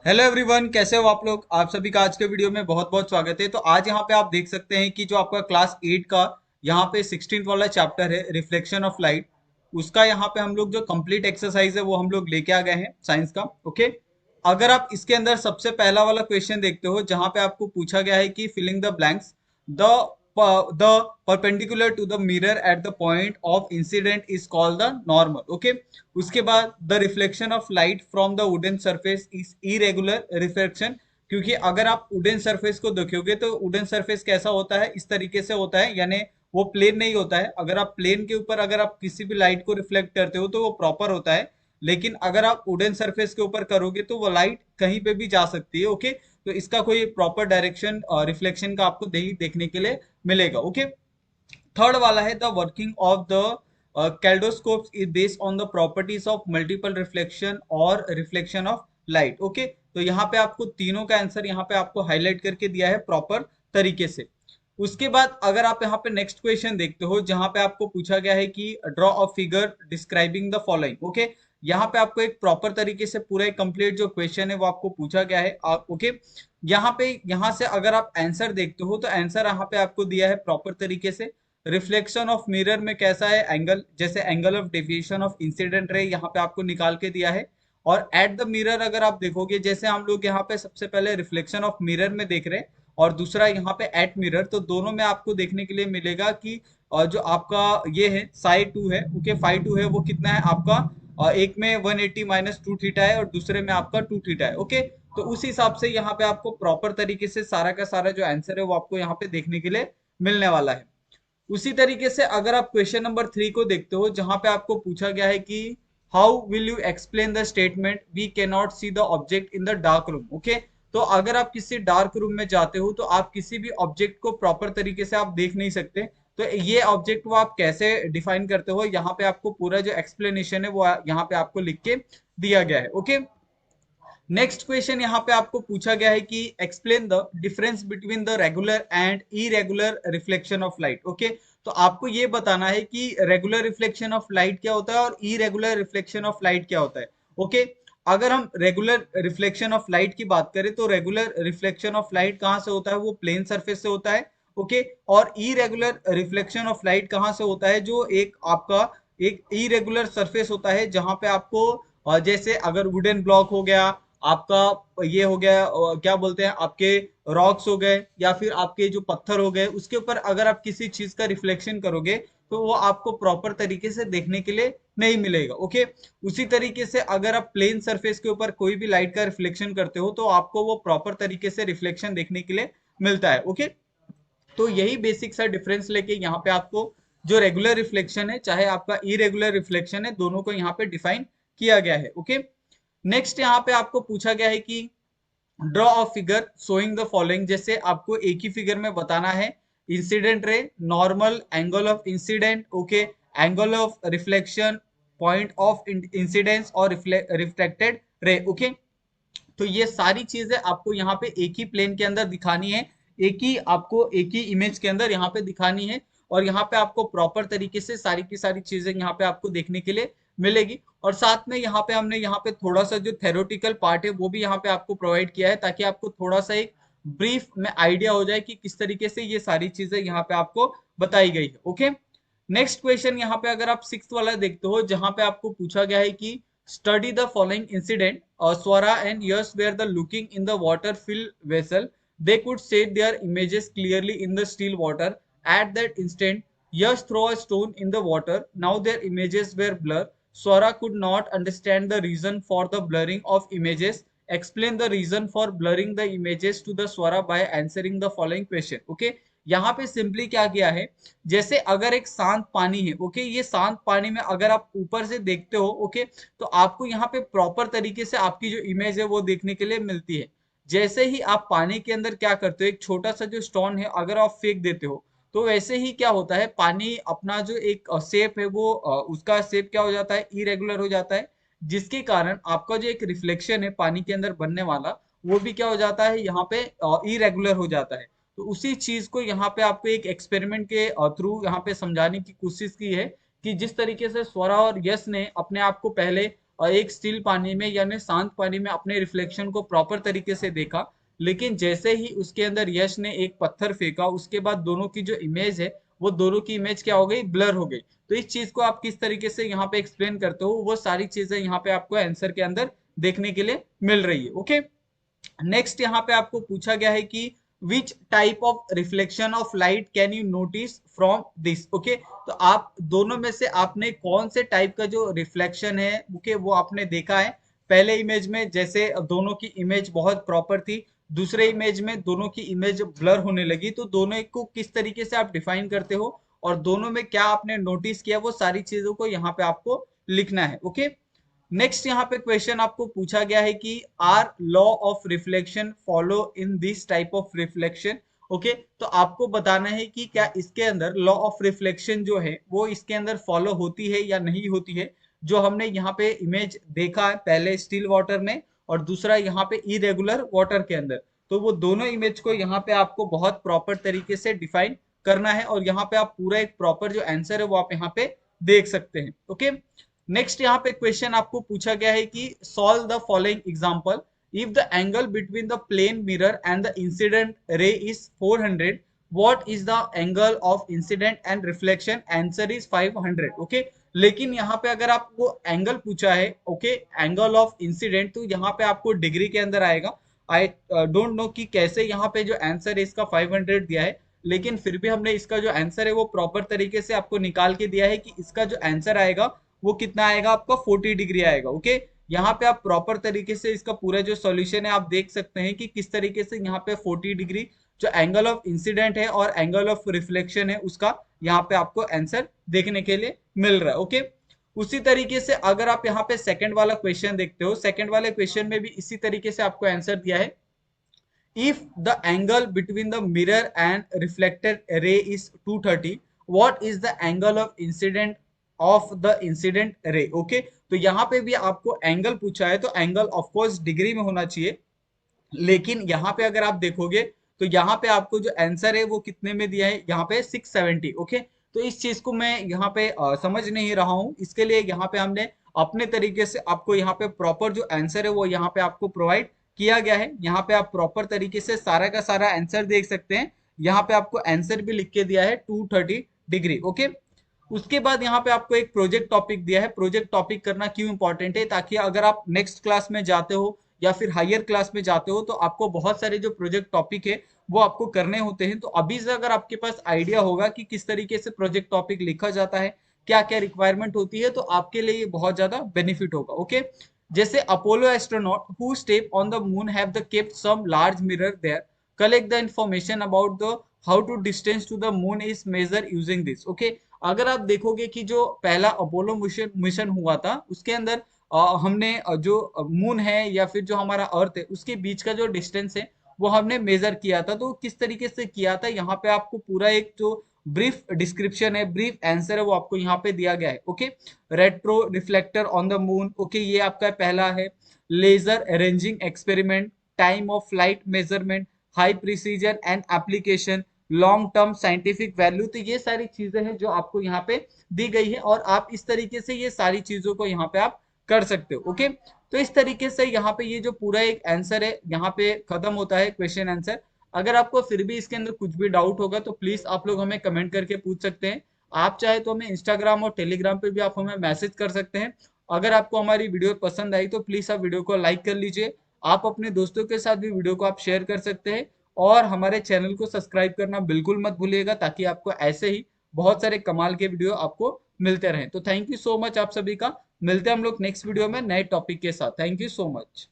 Hello everyone, कैसे हो आप लोग। आप सभी का आज के वीडियो में बहुत बहुत स्वागत है। तो आज यहाँ पे आप देख सकते हैं कि जो आपका क्लास 8 का यहाँ पे 16th वाला चैप्टर है, रिफ्लेक्शन ऑफ लाइट, उसका यहाँ पे हम लोग जो कंप्लीट एक्सरसाइज है वो हम लोग लेके आ गए हैं साइंस का। ओके, अगर आप इसके अंदर सबसे पहला वाला क्वेश्चन देखते हो जहाँ पे आपको पूछा गया है कि filling the blanks, the the perpendicular to the mirror at the point of incident is called the normal. Okay, उसके बाद the reflection of light from the wooden surface is irregular reflection. क्योंकि अगर आप वुडन सरफेस को देखोगे तो wooden surface कैसा होता है, इस तरीके से होता है, यानी वो प्लेन नहीं होता है। अगर आप प्लेन के ऊपर अगर आप किसी भी लाइट को रिफ्लेक्ट करते हो तो वो प्रॉपर होता है, लेकिन अगर आप वुडन सरफेस के ऊपर करोगे तो वो लाइट कहीं पे भी जा सकती है। ओके, तो इसका कोई प्रॉपर डायरेक्शन रिफ्लेक्शन का आपको देखने के लिए मिलेगा। ओके, थर्ड वाला है the working of the kaleidoscope is based on the properties of multiple reflection और रिफ्लेक्शन ऑफ लाइट। ओके, तो यहाँ पे आपको तीनों का आंसर यहाँ पे आपको हाईलाइट करके दिया है प्रॉपर तरीके से। उसके बाद अगर आप यहाँ पे नेक्स्ट क्वेश्चन देखते हो जहां पे आपको पूछा गया है कि draw a figure describing the following. Okay, यहाँ पे आपको एक प्रॉपर तरीके से पूरा एक कंप्लीट जो क्वेश्चन है वो आपको पूछा गया है। ओके, यहाँ पे यहाँ से अगर आप आंसर देखते हो तो आंसर यहाँ पे आपको दिया है प्रॉपर तरीके से। रिफ्लेक्शन ऑफ मिरर में कैसा है एंगल, जैसे angle of deviation of incident ray यहाँ पे आपको निकाल के दिया है। और एट द मिरर अगर आप देखोगे, जैसे हम लोग यहाँ पे सबसे पहले रिफ्लेक्शन ऑफ मिरर में देख रहे हैं और दूसरा यहाँ पे एट मिरर, तो दोनों में आपको देखने के लिए मिलेगा कि जो आपका ये है साई टू है, ओके फाई टू है, वो कितना है आपका, एक में 180 माइनस टू थीटा है और दूसरे में आपका टू थीटा है। ओके, तो उस हिसाब से यहाँ पे आपको प्रॉपर तरीके से सारा का सारा जो आंसर है वो आपको यहाँ पे देखने के लिए मिलने वाला है। उसी तरीके से अगर आप क्वेश्चन नंबर 3 को देखते हो जहां पे आपको पूछा गया है कि how will you explain the statement we can not see the object in the dark room. Okay, तो अगर आप किसी डार्क रूम में जाते हो तो आप किसी भी ऑब्जेक्ट को प्रॉपर तरीके से आप देख नहीं सकते, तो ये ऑब्जेक्ट वो आप कैसे डिफाइन करते हो, यहाँ पे आपको पूरा जो एक्सप्लेनेशन है वो यहाँ पे आपको लिख के दिया गया है। ओके, नेक्स्ट क्वेश्चन यहाँ पे आपको पूछा गया है कि explain the difference between the regular and irregular reflection of light. Okay, तो आपको ये बताना है कि रेगुलर रिफ्लेक्शन ऑफ लाइट क्या होता है और इरेगुलर रिफ्लेक्शन ऑफ लाइट क्या होता है। ओके, अगर हम रेगुलर रिफ्लेक्शन ऑफ लाइट की बात करें तो रेगुलर रिफ्लेक्शन ऑफ लाइट कहाँ से होता है, वो प्लेन सरफेस से होता है। ओके, और इरेगुलर रिफ्लेक्शन ऑफ लाइट कहाँ से होता है, जो एक आपका एक इरेगुलर सरफेस होता है जहां पे आपको जैसे अगर वुडन ब्लॉक हो गया आपका, ये हो गया क्या बोलते हैं आपके रॉक्स हो गए या फिर आपके जो पत्थर हो गए, उसके ऊपर अगर आप किसी चीज का रिफ्लेक्शन करोगे तो वो आपको प्रॉपर तरीके से देखने के लिए नहीं मिलेगा। ओके, उसी तरीके से अगर आप प्लेन सरफेस के ऊपर कोई भी लाइट का रिफ्लेक्शन करते हो तो आपको वो प्रॉपर तरीके से रिफ्लेक्शन देखने के लिए मिलता है। ओके, तो यही बेसिक सा डिफरेंस लेके यहाँ पे आपको जो रेगुलर रिफ्लेक्शन है चाहे आपका इरेगुलर रिफ्लेक्शन है, दोनों को यहाँ पे डिफाइन किया गया है। ओके, नेक्स्ट यहाँ पे आपको पूछा गया है कि draw a figure showing the following, जैसे आपको एक ही फिगर में बताना है incident ray, normal, angle of incident, okay, angle of reflection, point of incidence और रिफ्लेक्टेड रे। ओके, तो ये सारी चीजें आपको यहाँ पे एक ही प्लेन के अंदर दिखानी है, एक ही आपको एक ही इमेज के अंदर यहाँ पे दिखानी है, और यहाँ पे आपको प्रॉपर तरीके से सारी की सारी चीजें यहाँ पे आपको देखने के लिए मिलेगी। और साथ में यहाँ पे हमने यहाँ पे थोड़ा सा जो थेरोटिकल पार्ट है वो भी यहाँ पे आपको प्रोवाइड किया है ताकि आपको थोड़ा सा एक ब्रीफ में आइडिया हो जाए कि किस तरीके से ये सारी चीजें यहाँ पे आपको बताई गई है। ओके, नेक्स्ट क्वेश्चन यहाँ पे अगर आप सिक्स वाला देखते हो जहां पे आपको पूछा गया है कि study the following incident, Swara and Yash where the looking in the water fill vessel, they could see their images clearly in the still water. At that instant, Yash threw a stone in the water. Now their images were blurred. Swara could not understand the reason for the blurring of images. Explain the reason for blurring the images to the Swara by answering the following question. Okay, यहाँ पे simply क्या किया है, जैसे अगर एक शांत पानी है, ओके, ये शांत पानी में अगर आप ऊपर से देखते हो, ओके, तो आपको यहाँ पे प्रॉपर तरीके से आपकी जो इमेज है वो देखने के लिए मिलती है। जैसे ही आप पानी के अंदर क्या करते हो, एक छोटा सा जो स्टोन है अगर आप फेंक देते हो तो वैसे ही क्या होता है, पानी अपना जो एक शेप है वो उसका शेप क्या हो जाता है, इरेगुलर हो जाता है, जिसके कारण आपका जो एक रिफ्लेक्शन है पानी के अंदर बनने वाला वो भी क्या हो जाता है, यहाँ पे इरेगुलर हो जाता है। तो उसी चीज को यहाँ पे आपको एक एक्सपेरिमेंट के थ्रू यहाँ पे समझाने की कोशिश की है कि जिस तरीके से स्वरा और यश ने अपने आप को पहले और एक स्टिल पानी में यानी शांत पानी में अपने रिफ्लेक्शन को प्रॉपर तरीके से देखा, लेकिन जैसे ही उसके अंदर यश ने एक पत्थर फेंका, उसके बाद दोनों की जो इमेज है वो दोनों की इमेज क्या हो गई, ब्लर हो गई। तो इस चीज को आप किस तरीके से यहाँ पे एक्सप्लेन करते हो, वो सारी चीजें यहाँ पे आपको आंसर के अंदर देखने के लिए मिल रही है। ओके, नेक्स्ट यहाँ पे आपको पूछा गया है कि which type of reflection of light can you notice from this. Okay, तो आप दोनों में से आपने कौन से टाइप का जो रिफ्लेक्शन है ओके वो आपने देखा है। पहले इमेज में जैसे दोनों की इमेज बहुत प्रॉपर थी, दूसरे इमेज में दोनों की इमेज ब्लर होने लगी, तो दोनों को किस तरीके से आप डिफाइन करते हो और दोनों में क्या आपने नोटिस किया, वो सारी चीजों को यहाँ पे आपको लिखना है। ओके, नेक्स्ट यहाँ पे क्वेश्चन आपको पूछा गया है कि are law of reflection follow in this type of reflection. Okay, तो आपको बताना है कि क्या इसके अंदर लॉ ऑफ रिफ्लेक्शन जो है वो इसके अंदर फॉलो होती है या नहीं होती है। जो हमने यहाँ पे इमेज देखा है, पहले स्टिल वाटर में और दूसरा यहाँ पे इरेगुलर वाटर के अंदर, तो वो दोनों इमेज को यहाँ पे आपको बहुत प्रॉपर तरीके से डिफाइन करना है और यहाँ पे आप पूरा एक प्रॉपर जो आंसर है वो आप यहाँ पे देख सकते हैं। ओके, नेक्स्ट यहाँ पे क्वेश्चन आपको पूछा गया है कि solve the following example. If the angle between the plane mirror and the incident ray is 400, what is the angle of incident and reflection, answer is 500। Okay, लेकिन यहाँ पे अगर आपको एंगल पूछा है ओके, एंगल ऑफ इंसिडेंट, तो यहाँ पे आपको डिग्री के अंदर आएगा। आई डोंट नो कि कैसे यहाँ पे जो आंसर है इसका 500 दिया है, लेकिन फिर भी हमने इसका जो आंसर है वो प्रॉपर तरीके से आपको निकाल के दिया है कि इसका जो आंसर आएगा वो कितना आएगा, आपका 40 डिग्री आएगा। ओके, यहाँ पे आप प्रॉपर तरीके से इसका पूरा जो सॉल्यूशन है आप देख सकते हैं कि किस तरीके से यहाँ पे 40 डिग्री जो एंगल ऑफ इंसिडेंट है और एंगल ऑफ रिफ्लेक्शन है उसका यहाँ पे आपको आंसर देखने के लिए मिल रहा है। ओके, उसी तरीके से अगर आप यहाँ पे सेकंड वाला क्वेश्चन देखते हो, सेकंड वाले क्वेश्चन में भी इसी तरीके से आपको आंसर दिया है। If the angle between the mirror and reflected ray is 230, what is the angle of incident of the incident ray? Okay, तो यहाँ पे भी आपको एंगल पूछा है, तो एंगल ऑफ कोर्स डिग्री में होना चाहिए, लेकिन यहाँ पे अगर आप देखोगे तो यहाँ पे आपको जो आंसर है वो कितने में दिया है, यहाँ पे 670। ओके, तो इस चीज को मैं यहाँ पे समझ नहीं रहा हूँ, इसके लिए यहाँ पे हमने अपने तरीके से आपको यहाँ पे प्रॉपर जो आंसर है वो यहाँ पे आपको प्रोवाइड किया गया है। यहाँ पे आप प्रॉपर तरीके से सारा का सारा आंसर देख सकते हैं। यहाँ पे आपको आंसर भी लिख के दिया है 230 डिग्री। ओके, उसके बाद यहाँ पे आपको एक प्रोजेक्ट टॉपिक दिया है। प्रोजेक्ट टॉपिक करना क्यों इंपॉर्टेंट है, ताकि अगर आप नेक्स्ट क्लास में जाते हो या फिर हायर क्लास में जाते हो तो आपको बहुत सारे जो प्रोजेक्ट टॉपिक है वो आपको करने होते हैं। तो अभी से अगर आपके पास आइडिया होगा कि किस तरीके से प्रोजेक्ट टॉपिक लिखा जाता है, क्या क्या रिक्वायरमेंट होती है, तो आपके लिए ये बहुत ज्यादा बेनिफिट होगा। ओके, जैसे Apollo astronaut who step on the moon have the kept some large mirror there, collect the information about the how to distance to the moon is measure using this. Okay, अगर आप देखोगे कि जो पहला Apollo mission mission हुआ था उसके अंदर हमने जो मून है या फिर जो हमारा अर्थ है उसके बीच का जो डिस्टेंस है वो हमने मेजर किया था। तो किस तरीके से किया था, यहाँ पे आपको पूरा एक जो ब्रीफ डिस्क्रिप्शन है, ब्रीफ आंसर है वो आपको यहाँ पे दिया गया है। Okay, retroreflector on the moon, okay ये आपका पहला है। Laser arranging experiment, time of flight measurement, high precision and application, long term scientific value, तो ये सारी चीजें हैं जो आपको यहाँ पे दी गई है और आप इस तरीके से ये सारी चीजों को यहाँ पे आप कर सकते हो। ओके, तो इस तरीके से यहाँ पे ये जो पूरा एक आंसर है यहाँ पे खत्म होता है क्वेश्चन आंसर। अगर आपको फिर भी इसके अंदर कुछ भी डाउट होगा तो प्लीज आप लोग हमें कमेंट करके पूछ सकते हैं। आप चाहे तो हमें इंस्टाग्राम और टेलीग्राम पे भी आप हमें मैसेज कर सकते हैं। अगर आपको हमारी वीडियो पसंद आई तो प्लीज आप वीडियो को लाइक कर लीजिए। आप अपने दोस्तों के साथ भी वीडियो को आप शेयर कर सकते हैं और हमारे चैनल को सब्सक्राइब करना बिल्कुल मत भूलिएगा, ताकि आपको ऐसे ही बहुत सारे कमाल के वीडियो आपको मिलते रहें। तो थैंक यू सो मच आप सभी का। मिलते हैं हम लोग नेक्स्ट वीडियो में नए टॉपिक के साथ। Thank you so much.